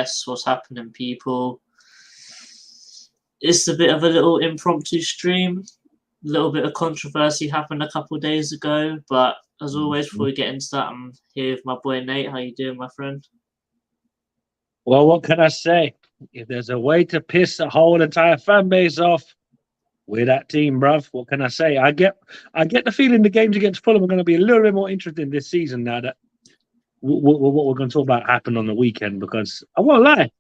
Yes, what's happening, people? It's a bit of a little impromptu stream. A little bit of controversy happened a couple of days ago, but as always, before we get into that, I'm here with my boy Nate. How you doing, my friend? Well, what can I say? If there's a way to piss a whole entire fan base off, we're that team, bruv. What can I say? I get the feeling the games against Fulham are going to be a little bit more interesting this season now that what we're going to talk about happened on the weekend, because I won't lie,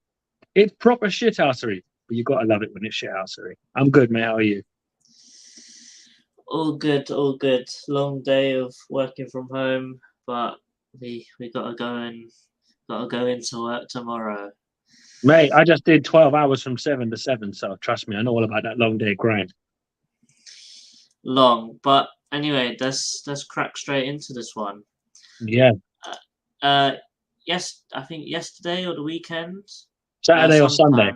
it's proper shithousery. But you got to love it when it's shithousery. I'm good, mate. How are you? All good, all good. Long day of working from home, but we gotta go into work tomorrow. Mate, I just did 12 hours from 7 to 7, so trust me, I know all about that long day grind. Long, but anyway, let's crack straight into this one. Yeah. Yes, I think yesterday or the weekend, Saturday or Sunday.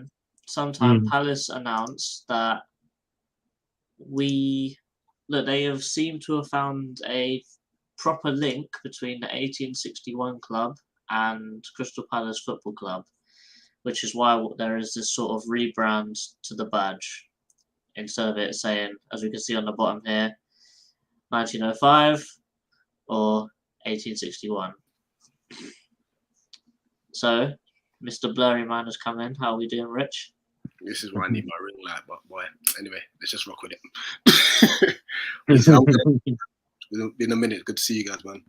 Sometime Palace announced that they have seemed to have found a proper link between the 1861 club and Crystal Palace Football Club, which is why there is this sort of rebrand to the badge, instead of it saying, as we can see on the bottom here, 1905 or 1861. So, Mr. Blurry Man has come in. How are we doing, Rich? This is why I need my ring light, but boy, anyway, let's just rock with it. It's been a minute. Good to see you guys, man.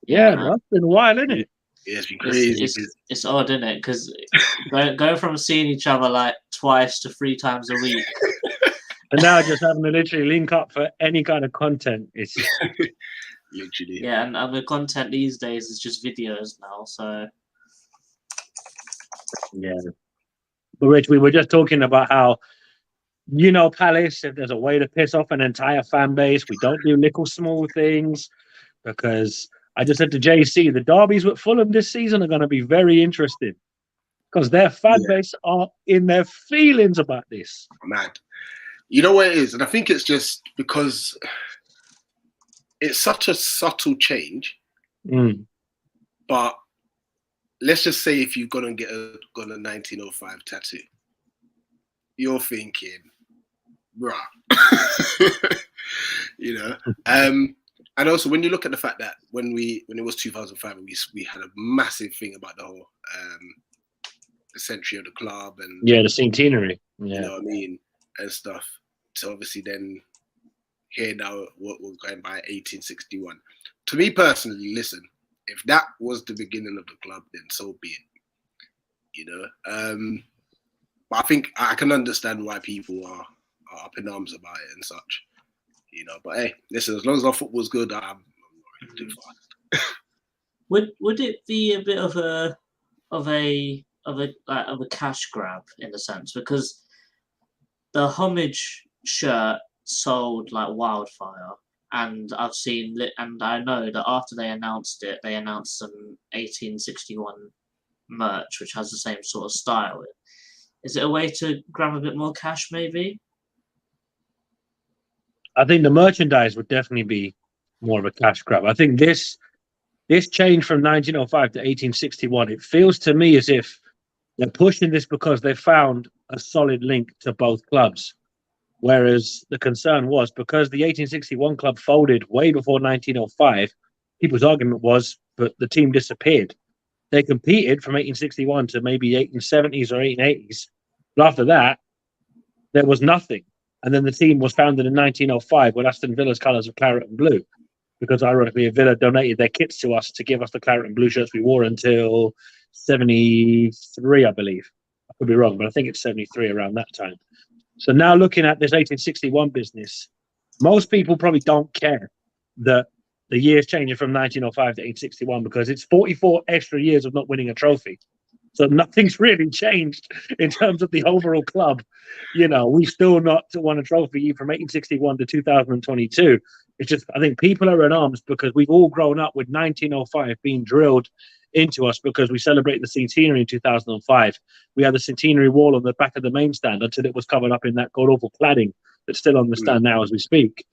Yeah, bro. It's been a while, isn't it? Yeah, it's been crazy. It's odd, isn't it? Because going from seeing each other like twice to 3 times a week. And now just having to literally link up for any kind of content. It's literally. Yeah, and the content these days is just videos now, so. Yeah. But Rich, we were just talking about how, Palace, if there's a way to piss off an entire fan base, we don't do little small things, because I just said to JC, the derbies with Fulham this season are going to be very interesting, because their fan base are in their feelings about this. Mad. You know what it is? And I think it's just because it's such a subtle change. But let's just say if you're going to get a 1905 tattoo, you're thinking, bruh. And also when you look at the fact that when it was 2005, we had a massive thing about the whole the century of the club and the centenary, you know what I mean, and stuff. So obviously then here now we're going by 1861. To me personally, listen, if that was the beginning of the club, then so be it. But I think I can understand why people are up in arms about it and such. But hey, listen, as long as our football's good, I'm not really too fast. Would it be a bit of a cash grab in a sense, because the homage shirt sold like wildfire, and I've seen and I know that after they announced it, they announced some 1861 merch which has the same sort of style. Is it a way to grab a bit more cash, maybe? I think the merchandise would definitely be more of a cash grab. I think this change from 1905 to 1861, it feels to me as if they're pushing this because they found a solid link to both clubs. Whereas the concern was, because the 1861 club folded way before 1905, people's argument was, but the team disappeared. They competed from 1861 to maybe 1870s or 1880s. But after that, there was nothing. And then the team was founded in 1905 with Aston Villa's colours of claret and blue, because ironically, Villa donated their kits to us to give us the claret and blue shirts we wore until 73, I believe. I could be wrong, but I think it's 73 around that time. So now looking at this 1861 business, most people probably don't care that the year's changing from 1905 to 1861, because it's 44 extra years of not winning a trophy. So nothing's really changed in terms of the overall club. We've still not won a trophy from 1861 to 2022. It's just, I think people are in arms because we've all grown up with 1905 being drilled into us, because we celebrated the centenary in 2005. We had the centenary wall on the back of the main stand until it was covered up in that god-awful cladding that's still on the stand now as we speak.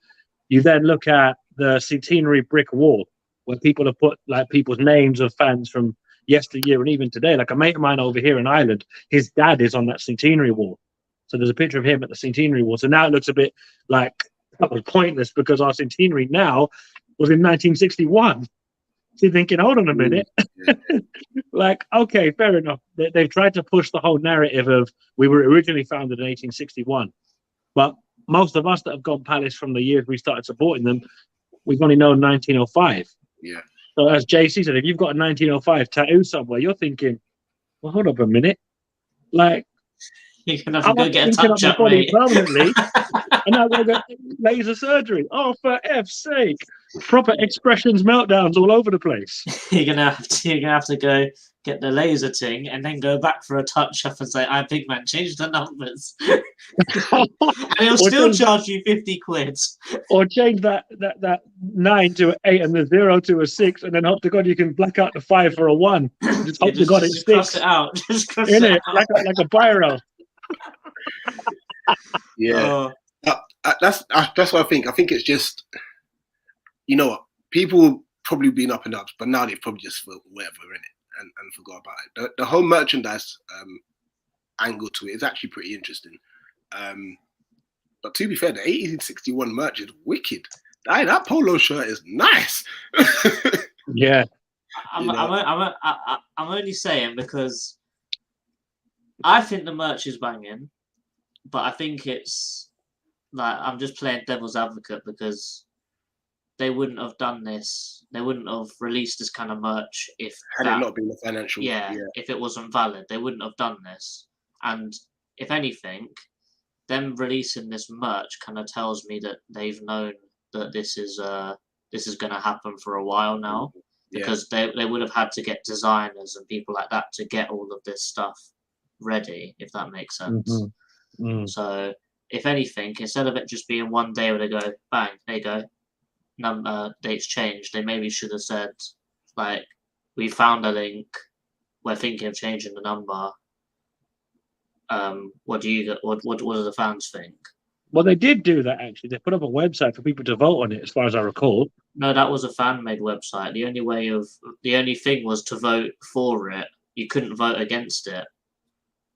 You then look at the centenary brick wall, where people have put like people's names of fans from yesteryear and even today. Like a mate of mine over here in Ireland, his dad is on that centenary wall. So there's a picture of him at the centenary wall. So now it looks a bit like that was pointless because our centenary now was in 1961. So you're thinking, hold on a minute. Like, okay, fair enough. They've tried to push the whole narrative of we were originally founded in 1861. But most of us that have gone Palace from the years we started supporting them, we've only known 1905. Yeah. So as JC said, if you've got a 1905 tattoo somewhere, you're thinking, well, hold up a minute. Like, you're going to have to go get a touch up, body mate. Permanently, and now we're going to laser surgery. Oh, for F's sake. Proper expressions meltdowns all over the place. You're gonna have to go get the laser ting and then go back for a touch up and say, "I'm big man, change the numbers," and he'll still charge you 50 quid. Or change that 9 to an 8 and the 0 to a 6, and then hope to God you can black out the 5 for a 1. Just hope to God it just sticks. Cross it out. Just cross In it it, out. like a biro. Yeah. That's what I think. I think it's just, you know what, people probably been up and up, but now they've probably just felt whatever in it and forgot about it. The whole merchandise angle to it is actually pretty interesting. But to be fair, the 1861 merch is wicked. That polo shirt is nice. Yeah. I'm only saying because I think the merch is banging, but I think it's like I'm just playing devil's advocate because they wouldn't have done this. They wouldn't have released this kind of merch if Had it not been a financial. Yeah, if it wasn't valid, they wouldn't have done this. And if anything, them releasing this merch kind of tells me that they've known that this is going to happen for a while now, because they would have had to get designers and people like that to get all of this stuff ready, if that makes sense. Mm-hmm. Mm. So if anything, instead of it just being one day where they go, bang, there you go, dates changed, they maybe should have said, like, we found a link, we're thinking of changing the number. What do the fans think? Well, they did do that, actually. They put up a website for people to vote on it, as far as I recall. No, that was a fan-made website. The only thing was to vote for it. You couldn't vote against it.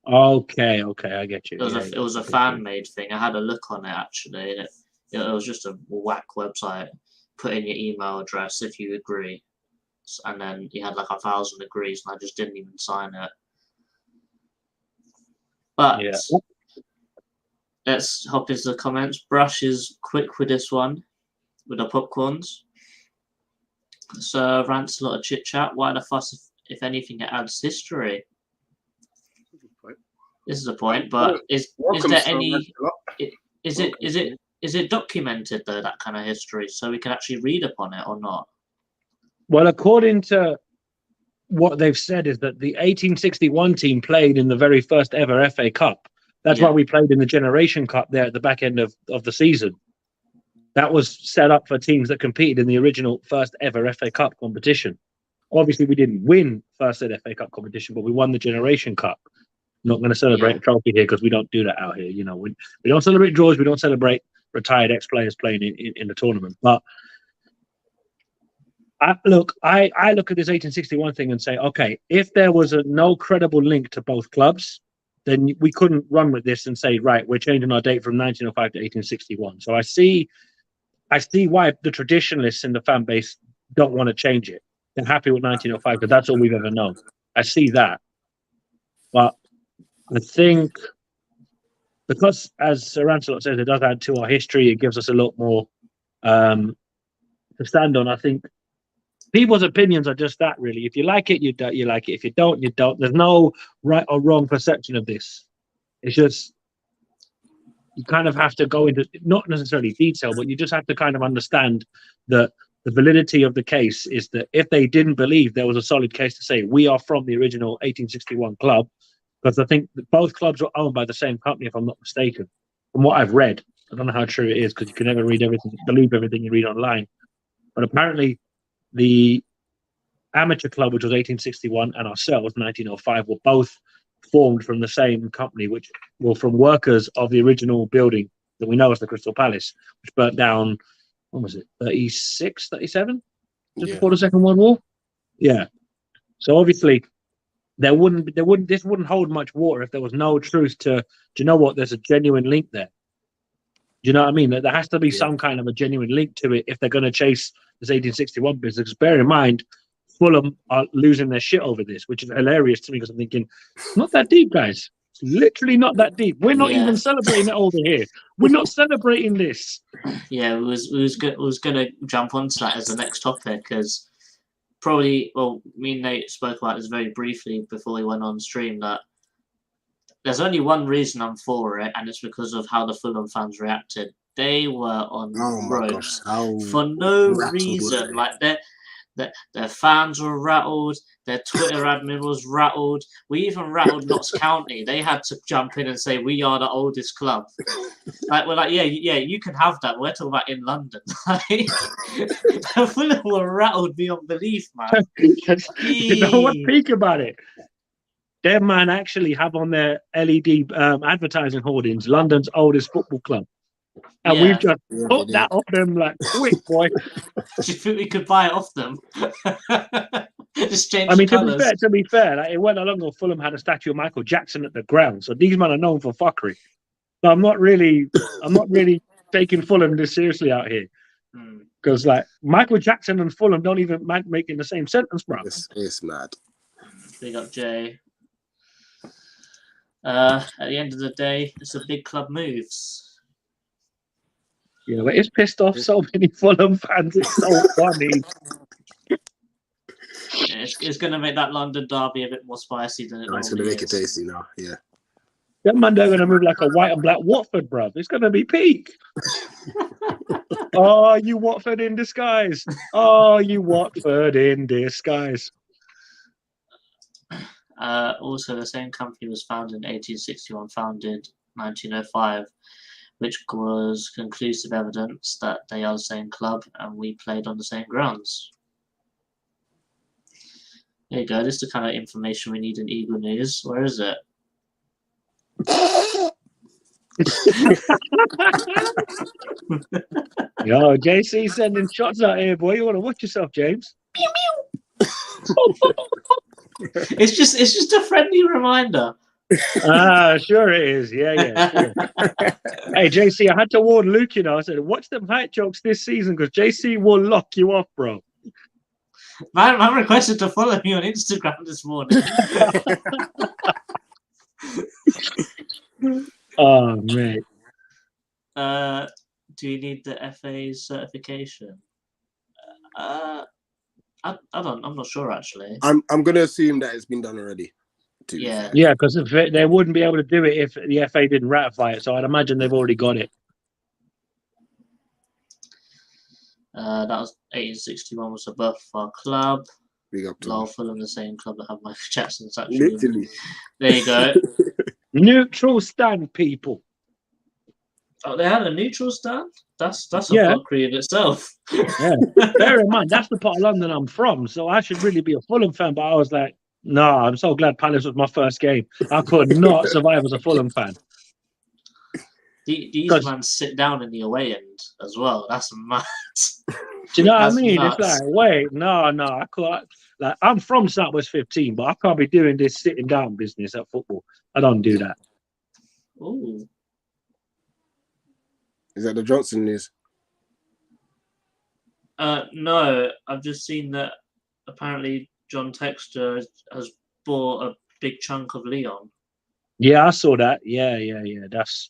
Okay, I get you. It was a fan-made thing. I had a look on it, actually. And it was just a whack website. Put in your email address if you agree. And then you had like 1,000 agrees, and I just didn't even sign it. But let's hop into the comments. Brush is quick with this one, with the popcorns. So rants a lot of chit chat. Why the fuss? If anything, it adds history. This is a point, but is there any? Is it documented though, that kind of history, so we can actually read upon it or not? Well, according to what they've said, is that the 1861 team played in the very first ever FA Cup. That's why we played in the Generation Cup there at the back end of the season. That was set up for teams that competed in the original first ever FA Cup competition. Obviously, we didn't win first ever FA Cup competition, but we won the Generation Cup. Not going to celebrate a trophy here because we don't do that out here. You know, we don't celebrate draws. We don't celebrate retired ex-players playing in the tournament. But I look at this 1861 thing and say, okay, if there was no credible link to both clubs, then we couldn't run with this and say, right, we're changing our date from 1905 to 1861. So I see why the traditionalists in the fan base don't want to change it. They're happy with 1905 because that's all we've ever known. I see that. But I think because, as Sir Lancelot says, it does add to our history, it gives us a lot more to stand on. I think people's opinions are just that, really. If you like it, you like it. If you don't, you don't. There's no right or wrong perception of this. It's just you kind of have to go into, not necessarily detail, but you just have to kind of understand that the validity of the case is that if they didn't believe there was a solid case to say we are from the original 1861 club, because I think that both clubs were owned by the same company, if I'm not mistaken, from what I've read. I don't know how true it is because you can never believe everything you read online. But apparently the amateur club, which was 1861, and ourselves, 1905, were both formed from the same company, which were from workers of the original building that we know as the Crystal Palace, which burnt down, when was it, 36, 37? Just before the Second World War? Yeah. So obviously, this wouldn't hold much water if there was no truth to. Do you know what? There's a genuine link there. Do you know what I mean? There has to be some kind of a genuine link to it if they're going to chase this 1861 business. Because bear in mind, Fulham are losing their shit over this, which is hilarious to me because I'm thinking, not that deep, guys. It's literally not that deep. We're not even celebrating it over here. We're not celebrating this. Yeah, we was going to jump onto that as the next topic, as probably, well, me and Nate spoke about this very briefly before we went on stream, that there's only one reason I'm for it, and it's because of how the Fulham fans reacted. They were on ropes for no reason. Like their fans were rattled. Their Twitter admin was rattled. We even rattled Notts County. They had to jump in and say, "We are the oldest club." Like we're like, yeah, you can have that. We're talking about in London. Fulham were rattled beyond belief, man. You know what's peak about it? Their man actually have on their LED advertising hoardings London's oldest football club. And we've just put that off them like quick, boy. Do you think we could buy it off them? Just change I mean, the colours. to be fair, like, it went along with Fulham had a statue of Michael Jackson at the ground. So these men are known for fuckery. So I'm not really taking Fulham this seriously out here. Because like Michael Jackson and Fulham don't even make in the same sentence, bro. It's mad. Big up, Jay. At the end of the day, it's a big club moves. Yeah, but it's pissed off so many Fulham fans. It's so funny. Yeah, it's going to make that London derby a bit more spicy than it normally is. It's going to make it tasty now, yeah. That man, they're going to move like a white and black Watford, bruv. It's going to be peak. Oh, you Watford in disguise. Oh, you Watford in disguise. Also, the same company was founded in 1861, founded 1905, which was conclusive evidence that they are the same club and we played on the same grounds. There you go. This is the kind of information we need in Eagle News. Where is it? Yo, JC sending shots out here, boy. You want to watch yourself, James? Pew, pew. It's just a friendly reminder. Sure it is. Yeah. Sure. Hey, JC, I had to warn Luke, I said, watch them height jokes this season because JC will lock you off, bro. Man requested to follow me on Instagram this morning. Oh, mate. Do you need the FA's certification? I'm not sure actually. I'm going to assume that it's been done already. Yeah, because they wouldn't be able to do it if the FA didn't ratify it. So I'd imagine they've already got it. That was 1861 was a birth of our club. Big up to Fulham, the same club that have Michael Jackson's actually. Literally. There you go. Neutral stand, people. Oh, they had a neutral stand? That's a fuckery in itself. Yeah. Bear in mind, that's the part of London I'm from, so I should really be a Fulham fan, but I was like, no, I'm so glad Palace was my first game. I could not survive as a Fulham fan. These men sit down in the away end as well. That's mad. Do you know what I mean? Nuts. It's like, wait, no, I can't. Like, I'm from Southwest 15, but I can't be doing this sitting down business at football. I don't do that. Ooh. Is that the Johnson news? No, I've just seen that apparently John Textor has bought a big chunk of Leon. Yeah, I saw that. Yeah. That's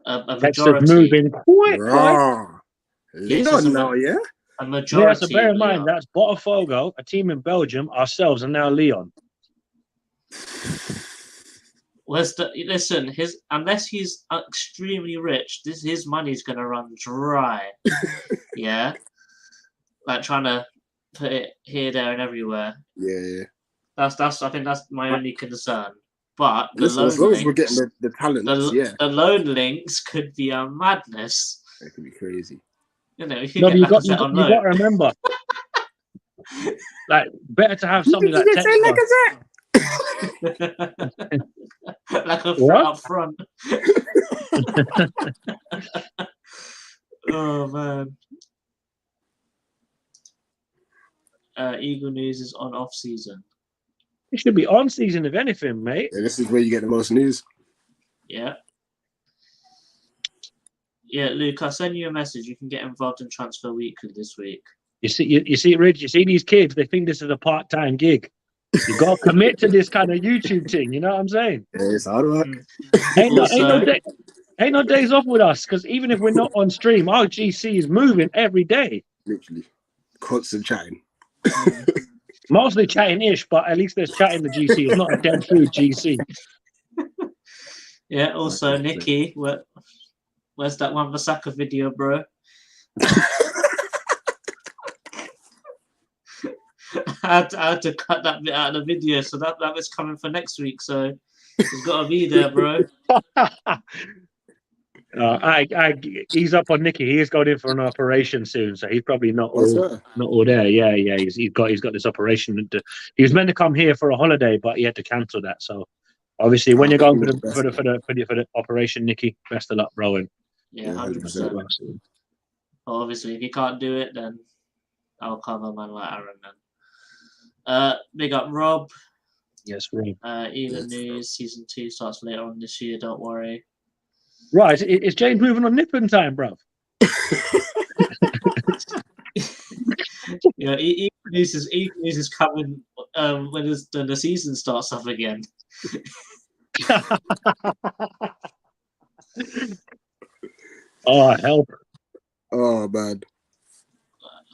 a majority. Moving quick. Leon now, yeah? A majority. Yeah, so bear in mind, that's Botafogo, a team in Belgium, ourselves, and now Leon. Listen, unless he's extremely rich, his money's gonna run dry. Yeah, like trying to put it here, there, and everywhere. Yeah. That's I think that's my only concern. But as long as we're getting the talent, the loan links could be a madness. It could be crazy. You know, you got to remember, like, better to have something like Textor. Like a threat up front. Oh man. Eagle News is on off season. It should be on season, if anything, mate. Yeah, this is where you get the most news. Yeah. Yeah, Luke, I'll send you a message. You can get involved in Transfer Weekly this week. You see, Rich, you see these kids, they think this is a part-time gig. You got to commit to this kind of YouTube thing, you know what I'm saying? Yeah, it's hard work. Ain't no days off with us, because even if we're not on stream, our GC is moving every day. Literally. Constant chatting. Mostly chatting-ish, but at least there's chatting the GC. It's not a dead food GC. Yeah, also, Nikki, where's that one Masaka video, bro? I had to cut that bit out of the video, so that was coming for next week, so it's got to be there, bro. He's up on Nicky. He is going in for an operation soon, so he's probably not all there. Yeah. He's got this operation. He was meant to come here for a holiday, but he had to cancel that. So obviously, when you're going for the operation, Nicky, best of luck, bro. And yeah, 100%. Obviously, if you can't do it, then I'll cover man like Aaron then. Big up Rob. Yes, Rob. Even News season 2 starts later on this year. Don't worry. Right, is James moving on nipping time, bro? Yeah, Even News is coming when the season starts up again. Oh, help! Oh man.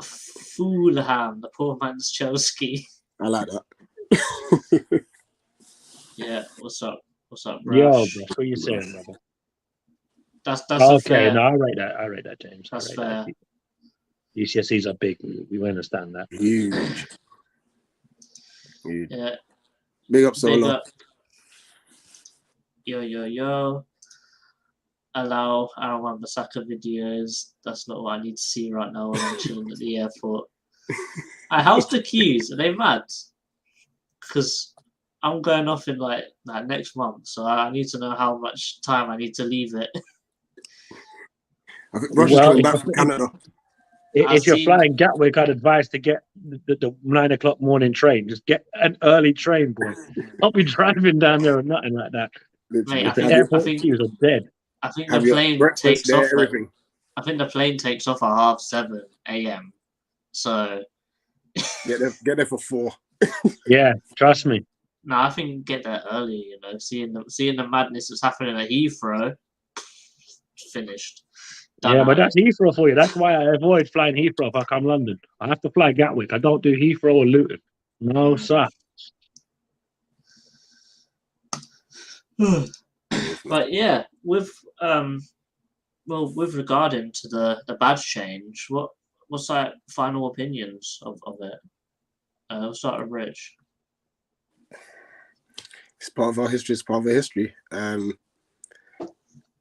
Fulham, the poor man's Chelsea. I like that. Yeah, what's up? What's up, bro? Yo, bro, what are you saying, brother? That's okay. Fair. No, I rate that, James. That's fair. GCSEs are big. We understand that. Huge. Yeah. Big up, Solo. Big up. Yo. Allow Aaron Masaka videos. That's not what I need to see right now when I'm chilling at the airport. How's the queues? Are they mad? Because I'm going off in like next month, so I need to know how much time I need to leave it. I think Russia's coming back from Canada. If you're flying Gatwick, I'd advise to get the 9 o'clock morning train. Just get an early train, boy. Don't be driving down there or nothing like that. Mate, I think queues are dead. I think the plane takes off. I think the plane takes off at 7:30 a.m. So get there for 4. Yeah, trust me. No, I think get there early. You know, seeing the madness that's happening at Heathrow, finished. Yeah, but that's Heathrow for you. That's why I avoid flying Heathrow if I come London. I have to fly Gatwick. I don't do Heathrow or Luton. No, sir. But yeah, with regarding to the badge change, what's like final opinions of it? We'll start with Rich. It's part of our history. It's part of our history.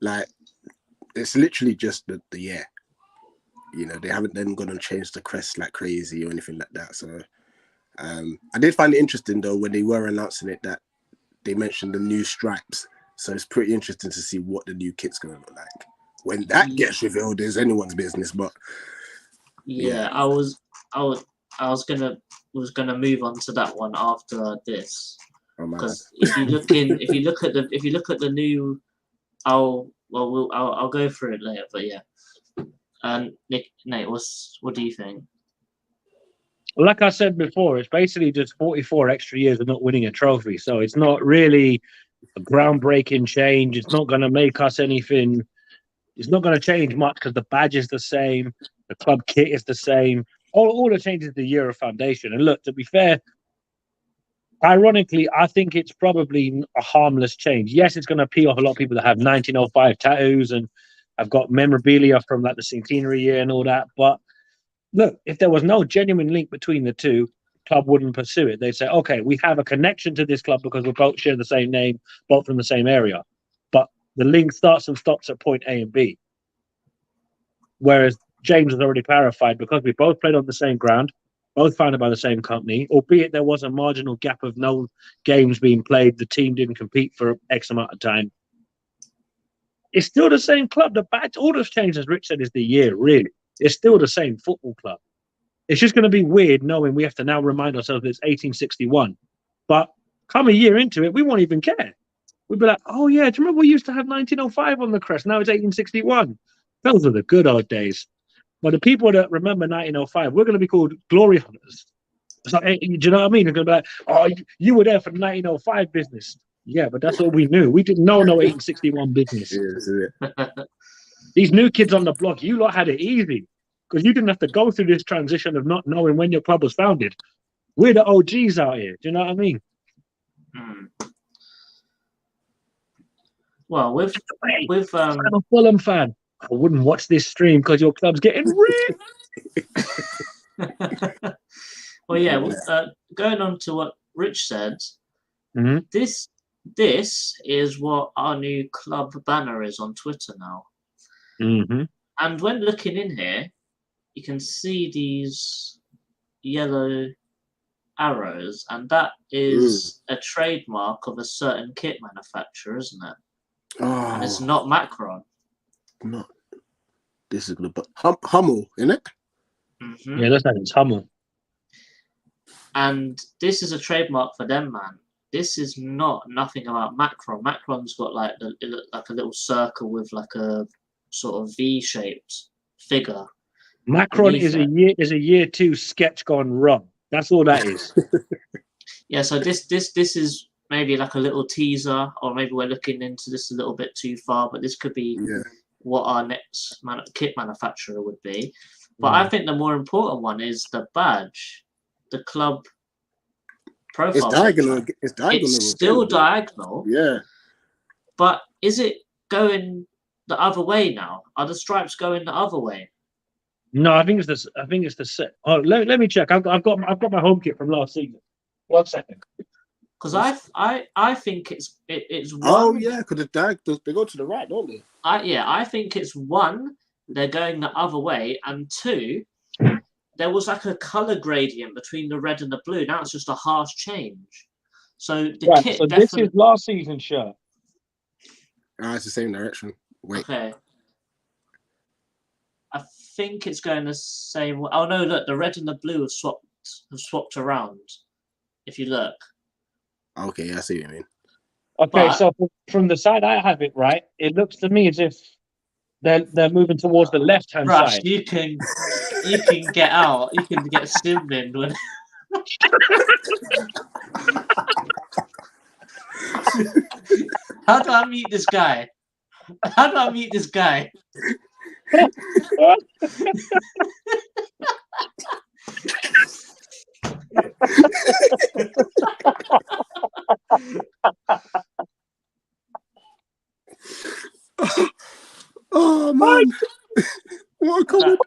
Like, it's literally just the year. You know, they haven't then gone and changed the crest like crazy or anything like that. So I did find it interesting though when they were announcing it that they mentioned the new stripes. So it's pretty interesting to see what the new kit's gonna look like. When that gets revealed, is anyone's business. But yeah. I was gonna move on to that one after this. Because if you look at the new, I'll go through it later. But yeah, Nate, what do you think? Like I said before, it's basically just 44 extra years of not winning a trophy. So it's not really a groundbreaking change. It's not going to make us anything. It's not going to change much because the badge is the same, the club kit is the same. All the changes the year of foundation. And look, to be fair, ironically, I think it's probably a harmless change. Yes, it's going to pee off a lot of people that have 1905 tattoos and have got memorabilia from like the centenary year and all that. But look, if there was no genuine link between the two, the club wouldn't pursue it. They'd say, okay, we have a connection to this club because we both share the same name, both from the same area. But the link starts and stops at point A and B. Whereas James has already clarified, because we both played on the same ground, both founded by the same company, albeit there was a marginal gap of no games being played, the team didn't compete for X amount of time. It's still the same club. The badge, all that's changed, as Rich said, is the year, really. It's still the same football club. It's just going to be weird knowing we have to now remind ourselves that it's 1861. But Come a year into it, we won't even care. We'd be like, oh yeah, do you remember we used to have 1905 on the crest? Now it's 1861. Those are the good old days. But the people that remember 1905, we're going to be called glory hunters. It's like, do you know what I mean? They're going to be like, oh, you were there for the 1905 business. Yeah, but that's all we knew. We didn't know no 1861 business. These new kids on the block, you lot had it easy because you didn't have to go through this transition of not knowing when your club was founded. We're the OGs out here. Do you know what I mean? Well, with I'm a Fulham fan. I wouldn't watch this stream because your club's getting ripped. Well, yeah. Going on to what Rich said, this is what our new club banner is on Twitter now. And when looking in here, you can see these yellow arrows, and that is a trademark of a certain kit manufacturer, isn't it? Oh, and it's not Macron. No, this is good, but Hummel, isn't it? Yeah, that's like it's Hummel. And this is a trademark for them, man. This is nothing about Macron. Macron's got like a little circle with like a sort of V-shaped figure. Macron is a year two sketch gone wrong. That's all that is. Yeah, so this is maybe like a little teaser, or maybe we're looking into this a little bit too far, but this could be what our next kit manufacturer would be. But I think the more important one is the badge, the club profile. It's diagonal. It's still diagonal. Yeah. But is it going the other way now? Are the stripes going the other way? No, I think it's the set. Oh, let me check. I've got my home kit from last season. 1 second. Because I think it's one. Oh yeah, because they go to the right, don't they? I think it's one, they're going the other way, and two, there was like a color gradient between the red and the blue. Now it's just a harsh change. So the kit. So this is last season's shirt. It's the same direction. Wait. Okay. I think it's going the same way. Oh no! Look, the red and the blue have swapped around. If you look. Okay, I see what you mean. Okay, so from the side I have it, right, it looks to me as if they're moving towards the left-hand side. You can get out. You can get simmed in when. How do I meet this guy? Oh man, what a comment.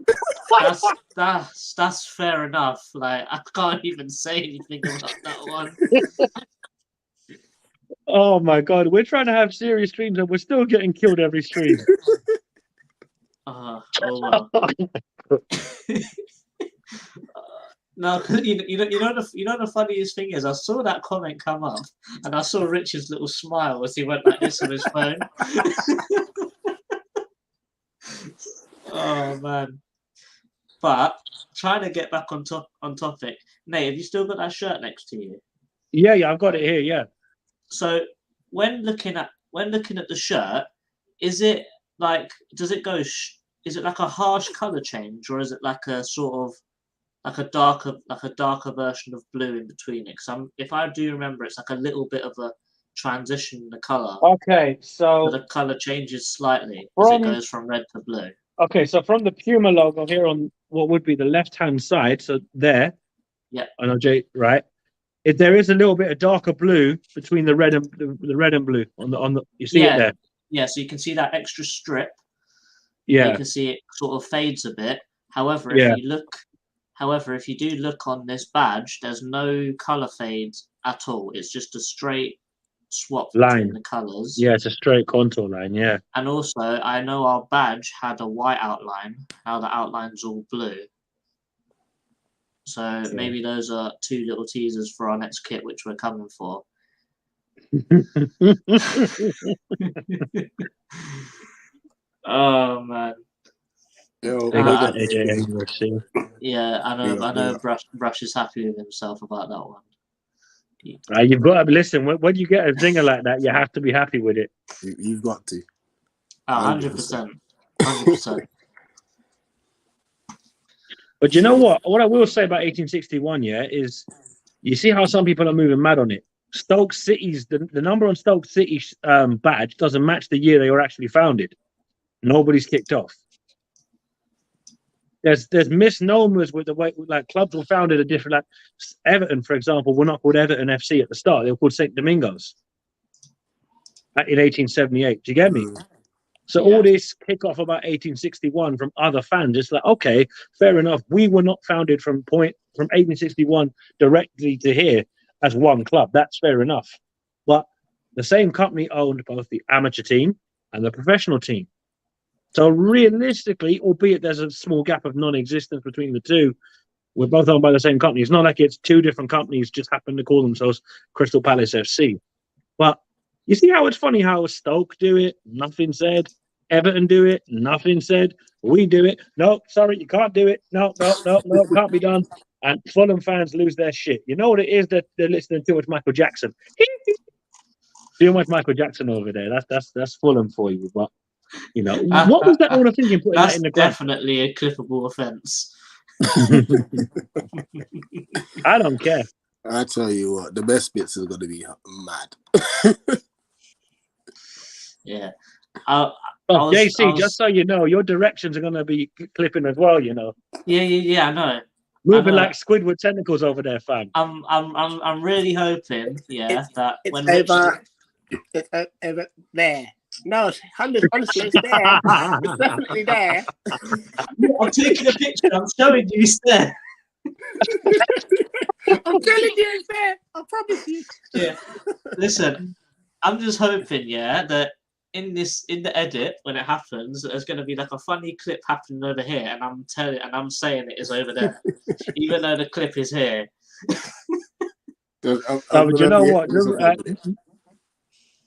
That's fair enough. Like I can't even say anything about that one. Oh my god, we're trying to have serious streams and we're still getting killed every stream. Oh well. No, you know the funniest thing is I saw that comment come up and I saw Richard's little smile as he went like this on his phone. Oh man! But trying to get back on topic. Nate, have you still got that shirt next to you? Yeah, I've got it here. Yeah. So when looking at the shirt, is it like is it like a harsh color change, or is it like a sort of like a darker version of blue in between it? Because if I do remember, it's like a little bit of a transition in the color. Okay, so the color changes slightly as it goes from red to blue. Okay, so from the Puma logo here on what would be the left-hand side, so there. Yeah. I know, Jay, right? If there is a little bit of darker blue between the red and blue on the you see it there. Yeah, so you can see that extra strip. Yeah. You can see it sort of fades a bit. However, if you do look on this badge, there's no color fade at all. It's just a straight swap between the colors. Yeah, it's a straight contour line, yeah. And also, I know our badge had a white outline. Now the outline's all blue. So maybe those are two little teasers for our next kit, which we're coming for. Oh man. Yeah, I know. Brush is happy with himself about that one. You've got to listen. When you get a zinger like that, you have to be happy with it. You've got to. 100%. 100%. But you know what? What I will say about 1861, yeah, is you see how some people are moving mad on it. Stoke City's the number on Stoke City's badge doesn't match the year they were actually founded. Nobody's kicked off. There's misnomers with the way like clubs were founded at different. Like Everton, for example, were not called Everton FC at the start. They were called St. Domingos in 1878. Do you get me? So all this kickoff about 1861 from other fans, it's like, okay, fair enough. We were not founded from 1861 directly to here as one club. That's fair enough. But the same company owned both the amateur team and the professional team. So realistically, albeit there's a small gap of non-existence between the two, we're both owned by the same company. It's not like it's two different companies just happen to call themselves Crystal Palace FC. But you see how it's funny how Stoke do it, nothing said. Everton do it, nothing said. We do it. No, sorry, you can't do it. No, can't be done. And Fulham fans lose their shit. You know what it is that they're listening to? It's Michael Jackson. Too much Michael Jackson over there. That's Fulham for you. But you know, what was that owner thinking putting that in the ground? Definitely a clippable offence. I don't care. I tell you what, the best bits is going to be mad. Yeah. JC, just so you know, your directions are going to be clipping as well. You know. Yeah. I know. Moving like Squidward tentacles over there, fam. I'm really hoping, that it's when it's over there. No, honestly, it's there. It's definitely there. I'm taking a picture. I'm showing you it's there. I'm telling you it's there. I promise you. Yeah. Listen, I'm just hoping, that in the edit when it happens, there's going to be like a funny clip happening over here, and I'm saying it is over there, even though the clip is here. But you know what?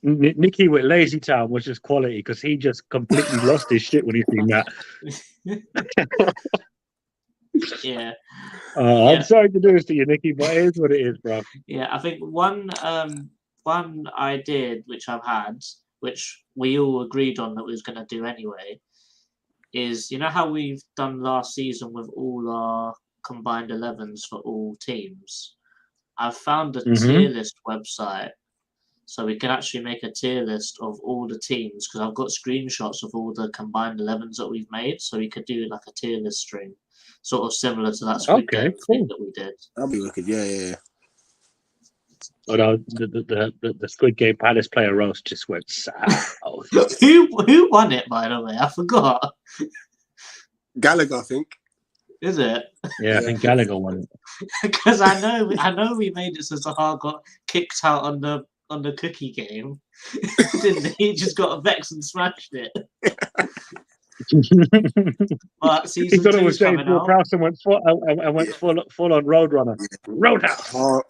Nicky with Lazy Town was just quality because he just completely lost his shit when he seen that. Yeah. I'm sorry to do this to you, Nicky, but it is what it is, bro. Yeah, I think one I did, which I've had, which we all agreed on that we was going to do anyway, is you know how we've done last season with all our combined 11s for all teams? I've found a tier list website. So we can actually make a tier list of all the teams because I've got screenshots of all the combined 11s that we've made. So we could do like a tier list stream, sort of similar to that Squid Game thing that we did. I'll be looking, yeah. Oh no, the Squid Game Palace player roast just went south. Who won it, by the way? I forgot. Gallagher, I think. Is it? Yeah, I think Gallagher won it. Because I know we made it so Zaha got kicked out on the cookie game. Didn't he? He just got a vex and smashed it. But season 2 is coming out. Prowse and went full on Roadrunner. Roadhouse.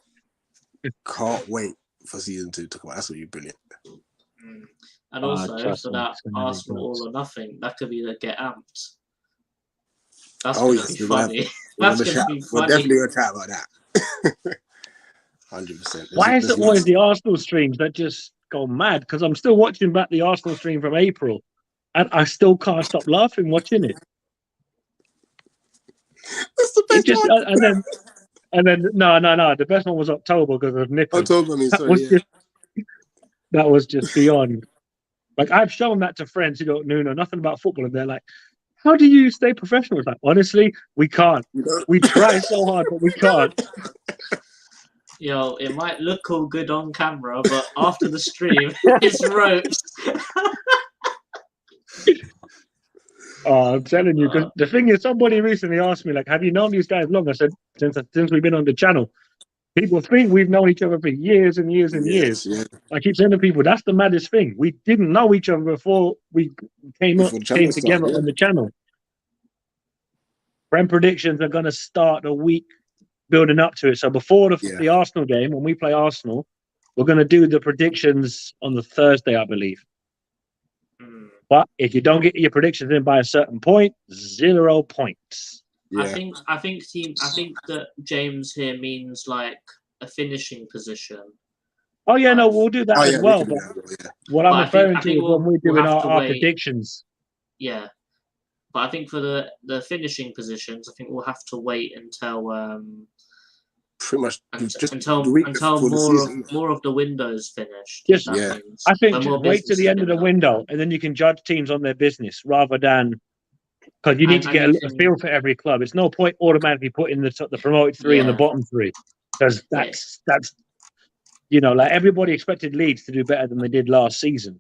Can't wait for season 2 to come out. That's what you're brilliant. And also for that Arsenal all or nothing, that could be the get amped. That's gonna be funny. That's gonna be funny. We're definitely gonna chat about that. 100%. Why is it always the Arsenal streams that just go mad? Because I'm still watching back the Arsenal stream from April, and I still can't stop laughing watching it. That's the best one. And then no. The best one was October because of Nippers. October, that was just beyond. Like I've shown that to friends who don't know nothing about football, and they're like, "How do you stay professional?" It's like, honestly, we can't. We try so hard, but we can't. It might look all good on camera, but after the stream, it's ropes. I'm telling you, because the thing is, somebody recently asked me, like, have you known these guys long? I said, since we've been on the channel. People think we've known each other for years and years and years. Yeah. I keep saying to people, that's the maddest thing. We didn't know each other before we came together on the channel. Prem predictions are going to start a week building up to it. So before the Arsenal game, when we play Arsenal, we're going to do the predictions on the Thursday, I believe. But if you don't get your predictions in by a certain point, 0 points. Yeah. I think that James here means like a finishing position. Oh yeah, no, we'll do that as well. But what I'm referring to is when we're doing our predictions. Yeah, but I think for the finishing positions, I think we'll have to wait until pretty much until more of the windows finished. Just, I think just wait to the end of the window, and then you can judge teams on their business rather than because you need to get a feel for every club. It's no point automatically putting the promoted three and the bottom three because that's like everybody expected Leeds to do better than they did last season.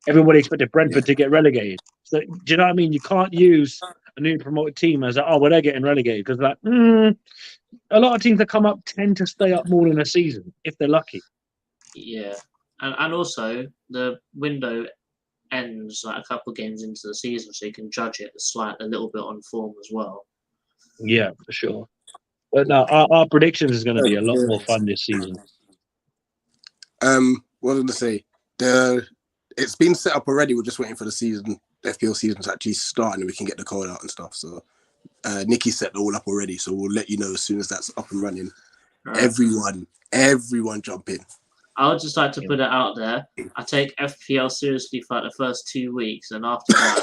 Everybody expected Brentford to get relegated. So do you know what I mean? You can't use a new promoted team as they're getting relegated because a lot of teams that come up tend to stay up more than a season if they're lucky. Yeah, and also the window ends like a couple of games into the season, so you can judge it a little bit on form as well. Yeah, for sure. But no, our predictions is going to be a lot more fun this season. What did I say? It's been set up already. We're just waiting for the FPL season to actually start, and we can get the code out and stuff. So Nikki set it all up already, so we'll let you know as soon as that's up and running. Right. Everyone jump in. I would just like to put it out there. I take FPL seriously for the first 2 weeks, and after that,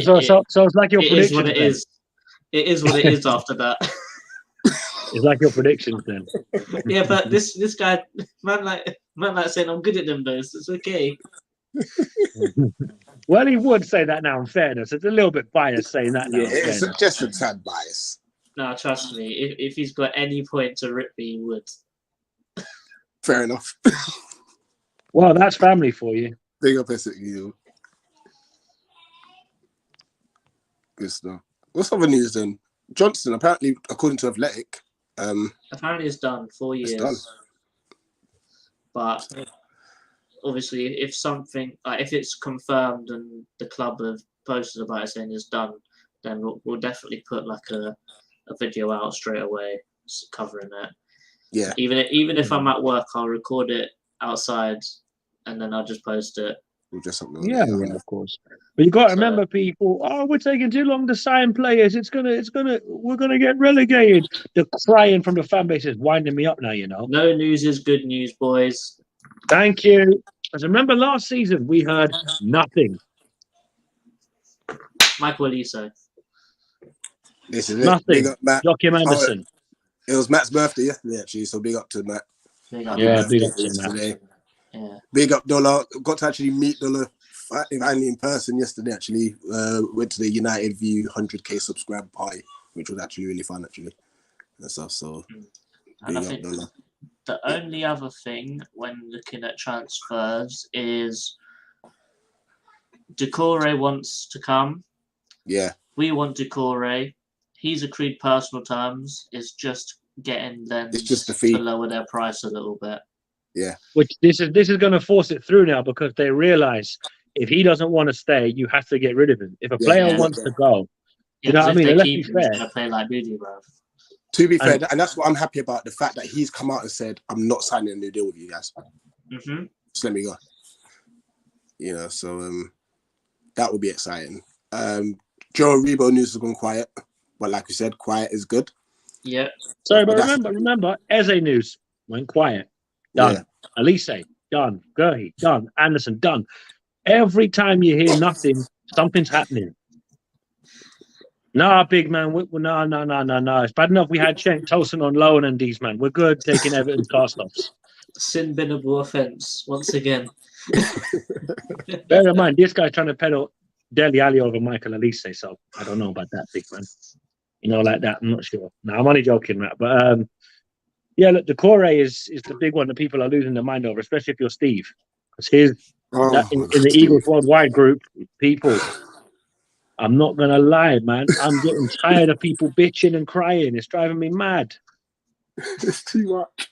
so it's like your prediction. Is what it is. It is what it is after that. It's like your predictions then. Yeah, but this guy, man like saying I'm good at them though, so it's okay. Well, he would say that now in fairness. It's a little bit biased saying that now. Yeah, it's just a tad bias. No, trust me. If he's got any point to rip me, he would. Fair enough. Well, that's family for you. Big up, you. Good stuff. What's other news then? Johnson, apparently, according to Athletic, apparently it's done 4 years. It's done. But obviously, if something if it's confirmed and the club have posted about it saying it's done, then we'll definitely put like a video out straight away covering it. Yeah. Even if I'm at work, I'll record it outside, and then I'll just post it. Yeah, of course. But you got to remember, people. Oh, we're taking too long to sign players. We're gonna get relegated. The crying from the fan base is winding me up now. No news is good news, boys. Thank you. As I remember last season, we heard nothing. Michael Aliso. This is nothing. Big up, Matt. Joachim Anderson. It was Matt's birthday yesterday, actually. So big up to Matt. Big up to Matt. Yeah. Big up Dollar. Got to actually meet Dollar finally in person yesterday. Actually, went to the United View 100k subscribe party, which was actually really fun. Actually, and stuff. So big up Dollar. The only other thing when looking at transfers is Decore wants to come. Yeah. We want Decore. He's agreed personal terms. It's just getting them to lower their price a little bit. Yeah. Which this is going to force it through now because they realise if he doesn't want to stay, you have to get rid of him. If a player wants to go, you know what I mean? Let's be fair. He's going to play like Moody, bro. To be fair, and that's what I'm happy about, the fact that he's come out and said, I'm not signing a new deal with you guys. Mm-hmm. Just let me go. So that would be exciting. Joe Rebo news has gone quiet. But like we said, quiet is good. Yeah. Sorry, but remember, Eze news went quiet. Done. Yeah. Elise, done. Gerhi, done. Anderson, done. Every time you hear nothing, something's happening. Nah, big man. No. It's bad enough we had Cenk Tosin on loan and these, man. We're good taking Everton's cast-offs. Sin binnable offence, once again. Bear in mind, this guy's trying to peddle Dele Alli over Michael Elise, so I don't know about that, big man. Like that. I'm not sure. No, I'm only joking, Matt. But yeah, look, Decore is the big one that people are losing their mind over, especially if you're Steve. Because in the Eagles Worldwide group, people, I'm not going to lie, man. I'm getting tired of people bitching and crying. It's driving me mad. It's too much.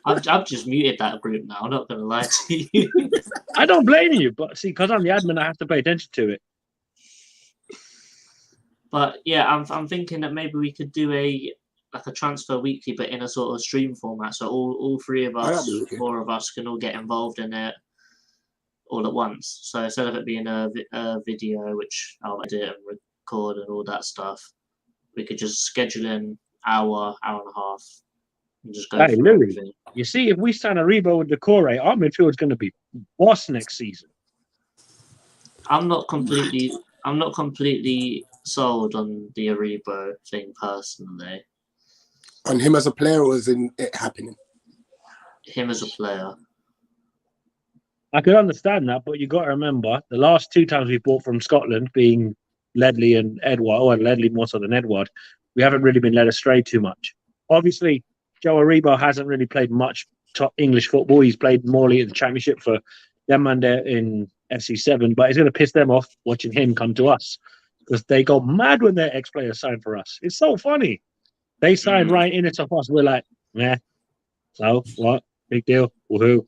I've just muted that group now. I'm not going to lie to you. I don't blame you, but see, because I'm the admin, I have to pay attention to it. But yeah, I'm thinking that maybe we could do a transfer weekly, but in a sort of stream format. So all three of us, four of us, can all get involved in it all at once. So instead of it being a video, which I'll edit and record and all that stuff, we could just schedule in hour and a half and just go Hey, for Louis, everything. you see, if we sign Aribo with Decore, our midfield is going to be boss next season. I'm not completely sold on the Aribo thing personally. On him as a player, or is it happening? Him as a player. I could understand that, but you got to remember the last 2 times we bought from Scotland, being Ledley and Edward, or Ledley more so than Edward, we haven't really been led astray too much. Obviously, Joe Aribo hasn't really played much top English football. He's played more in the Championship for them and they're in FC7, but it's going to piss them off watching him come to us because they go mad when their ex-players sign for us. It's so funny. They sign right in it off us. We're like, nah. So what? Big deal. Woohoo.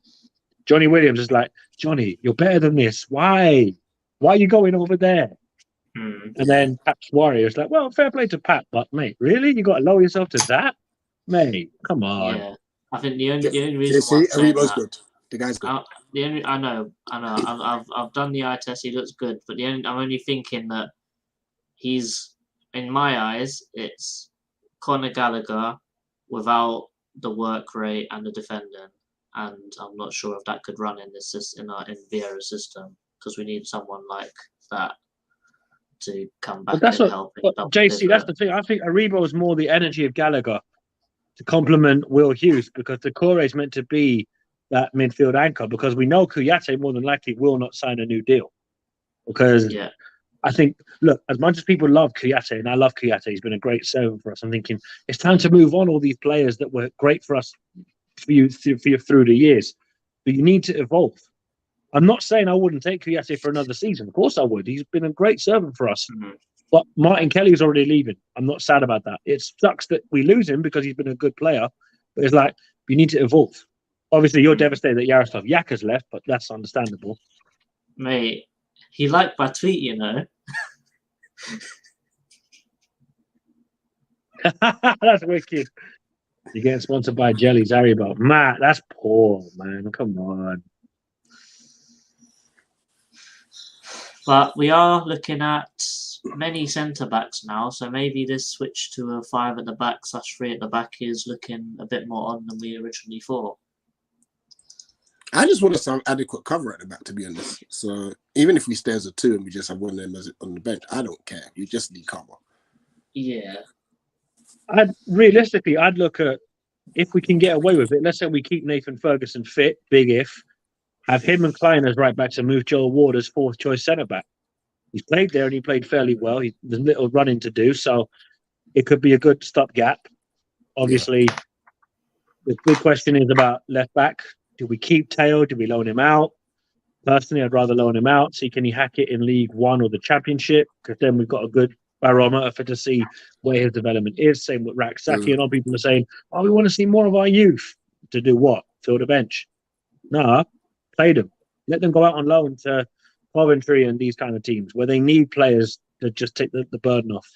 Johnny Williams is like, Johnny, you're better than this. Why? Why are you going over there? And then Pat's Warrior's like, well, fair play to Pat, but mate, really? You got to lower yourself to that? Mate, come on. Yeah. I think the only reason You why see, Aribo's good. The guy's good. I know. I've done the eye test. He looks good, but I'm only thinking that he's, in my eyes, it's Conor Gallagher without the work rate and the defending, and I'm not sure if that could run in Vieira's system because we need someone like that to come back and help. But JC, that's the thing. I think Aribo is more the energy of Gallagher to complement Will Hughes because Decore is meant to be that midfield anchor because we know Kouyaté more than likely will not sign a new deal. Because I think, look, as much as people love Kouyaté, and I love Kouyaté, he's been a great servant for us, I'm thinking it's time to move on all these players that were great for us for you through the years. But you need to evolve. I'm not saying I wouldn't take Kouyaté for another season. Of course I would. He's been a great servant for us. But Martin Kelly's already leaving. I'm not sad about that. It sucks that we lose him because he's been a good player. But it's like, you need to evolve. Obviously, you're devastated that Yaroslav Yaka's left, but that's understandable. Mate, he liked my tweet, you know. That's wicked. You're getting sponsored by Jelly's Haribo. Matt, that's poor, man. Come on. But we are looking at many centre-backs now, so maybe this switch to a 5 at the back / 3 at the back is looking a bit more on than we originally thought. I just want some adequate cover at the back, to be honest. So even if we stay as a 2 and we just have one of them on the bench, I don't care. You just need cover. Yeah. I'd look at if we can get away with it. Let's say we keep Nathan Ferguson fit, big if. Have him and Klein as right backs and move Joel Ward as 4th choice centre back. He's played there and he played fairly well. There's little running to do, so it could be a good stopgap. Obviously, the big question is about left back. Do we keep Teo? Do we loan him out? Personally, I'd rather loan him out. See, can he hack it in League One or the Championship? Because then we've got a good barometer to see where his development is. Same with Raksaki, and all people are saying, "Oh, we want to see more of our youth." To do what? Fill the bench? No, play them. Let them go out on loan to Coventry and these kind of teams where they need players to just take the burden off.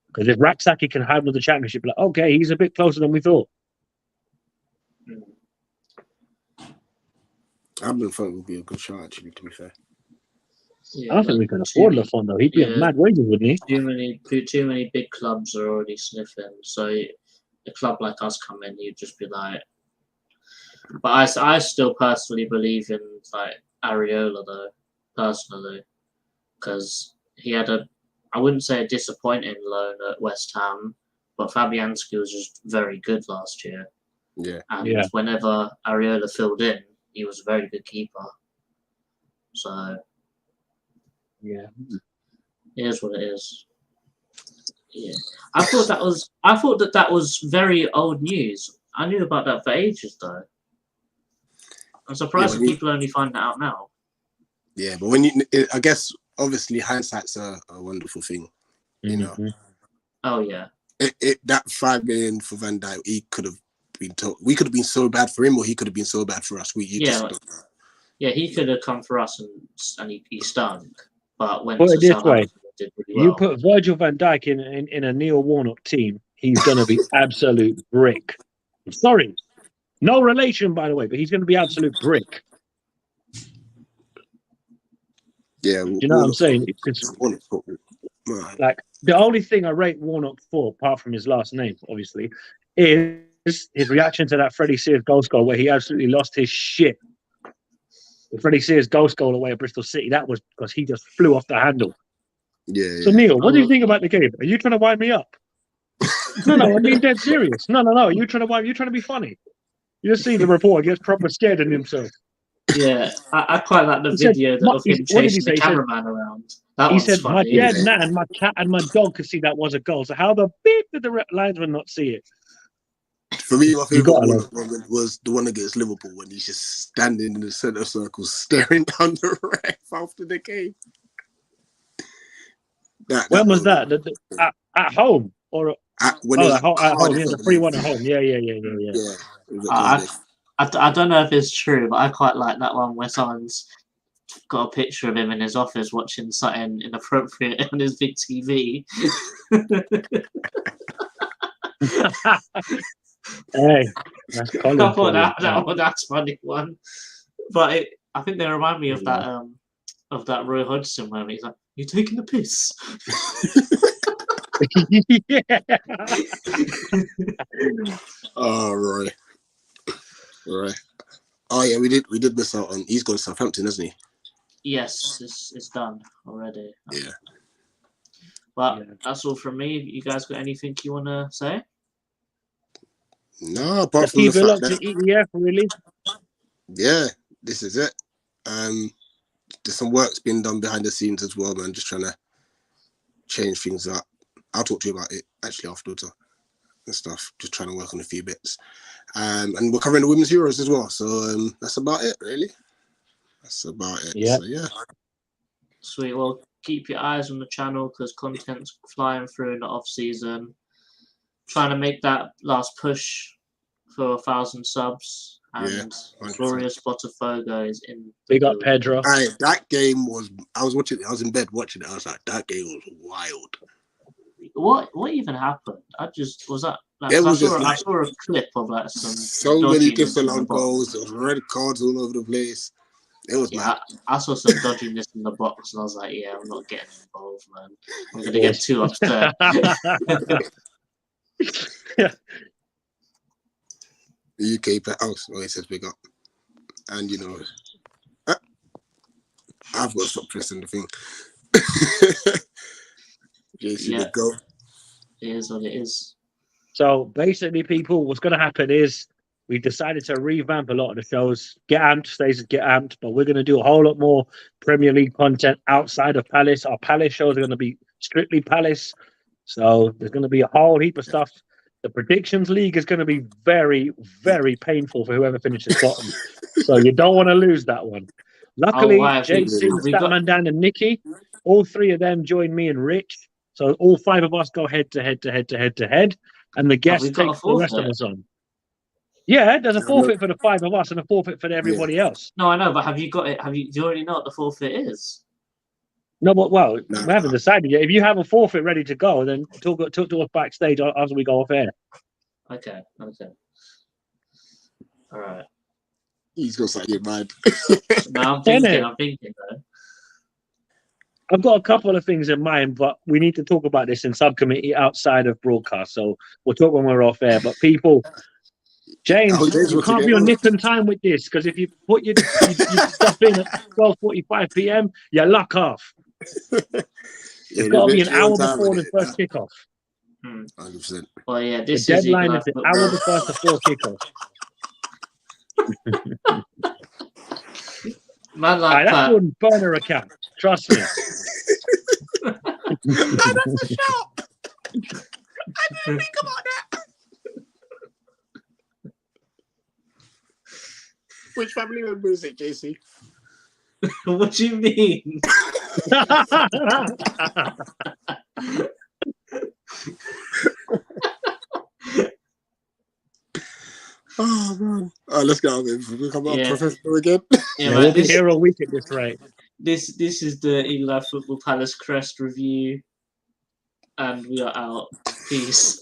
Because if Raksaki can handle the Championship, like, okay, he's a bit closer than we thought. I've been thought it would be a good shot, actually, to be fair. Yeah, I don't think we can afford Lafon, though. He'd be a mad wages, wouldn't he? Too many big clubs are already sniffing. So a club like us come in, you'd just be like... But I still personally believe in like Areola, though, personally. Because he had I wouldn't say a disappointing loan at West Ham, but Fabianski was just very good last year. Yeah. And whenever Areola filled in, he was a very good keeper. So, yeah, it is what it is. Yeah, I thought that was very old news. I knew about that for ages, though. I'm surprised that people only find that out now. Yeah, but I guess obviously hindsight's a wonderful thing, you know. Oh yeah. That 5 million for Van Dijk, he could have been told. We could have been so bad for him, or he could have been so bad for us. Just don't know. Yeah, he could have come for us and he stunk. But when put it this way, did really well. You put Virgil van Dijk in a Neil Warnock team, he's going to be absolute brick. Sorry, no relation, by the way, but he's going to be absolute brick. Yeah, you know what I'm saying? Like the only thing I rate Warnock for, apart from his last name, obviously, is his reaction to that Freddie Sears goal score, where he absolutely lost his shit. The Freddie Sears goal score away at Bristol City, that was because he just flew off the handle. Yeah. So Neil, what do you think about the game? Are you trying to wind me up? No, I'm being dead serious. No. Are you trying to be funny? You just see the reporter gets proper scared in himself. Yeah, I quite like the video of him chasing the cameraman around. That was funny. My dead nan, my cat, and my dog could see that was a goal. So how the beep did the linesman not see it? For me, my favourite one was the one against Liverpool when he's just standing in the centre circle, staring down the ref after the game. When was that? At home or at home? Yeah, the 3-1 at home. Yeah. I don't know if it's true, but I quite like that one where someone's got a picture of him in his office watching something inappropriate on his big TV. Hey, that's that's funny one. But I think they remind me of that Roy Hodgson moment. He's like, "You taking the piss?" Yeah. Oh, Roy. Oh yeah, we did miss out on. He's gone to Southampton, hasn't he? Yes, it's done already. Yeah. But that's all from me. You guys got anything you want to say? No, apart from the fact that EEF, really. Yeah, this is it. There's some work's been done behind the scenes as well, man. Just trying to change things up. I'll talk to you about it actually afterwards and stuff. Just trying to work on a few bits. And we're covering the Women's Euros as well. So that's about it, really. That's about it. Yeah. So, yeah. Sweet. Well, keep your eyes on the channel because content's flying through in the off season. Trying to make that last push for 1,000 subs. And glorious Botafogo is in. Big up Pedro. That game was. I was watching it. I was in bed watching it. I was like, that game was wild. What even happened? I saw a clip of like so many different goals. There was red cards all over the place. It was mad. I saw some dodginess in the box, and I was like, "Yeah, I'm not getting involved, man. I'm gonna get too upset." The UK pet house always says big up, and I've got to stop pressing the thing. JC, go. It is what it is. So basically, people, what's going to happen is we decided to revamp a lot of the shows. Get Amped stays at Get Amped, but we're going to do a whole lot more Premier League content outside of Palace. Our Palace shows are going to be strictly Palace. So there's going to be a whole heap of stuff. The Predictions League is going to be very, very painful for whoever finishes bottom. So you don't want to lose that one. Luckily, JC, Statman Dan, and Nikki, all three of them join me and Rich. So all five of us go head to head, and the guest takes the rest of us on. Yeah, there's a forfeit for the five of us and a forfeit for everybody else. No, I know, but have you got it? Do you already know what the forfeit is? No, but we haven't decided yet. If you have a forfeit ready to go, then talk to us backstage after we go off air. Okay. All right. He's got something in mind. No, I'm thinking though. I've got a couple of things in mind, but we need to talk about this in subcommittee outside of broadcast. So we'll talk when we're off air. But people, James, you can't be on nip and time with this because if you put your stuff in at 12:45 p.m., you're luck off. It's got to be an hour before the first kickoff. 100%. Well, yeah, this the deadline is the hour before the first kickoff. Man, like that wouldn't burner account. Trust me. That's a shout. I didn't think about that. Which family member is it, JC? What do you mean? Oh man! All right, let's go. We come out professional again. Yeah, we'll be here all week at this rate. This is the Eli Football Palace Crest review, and we are out. Peace.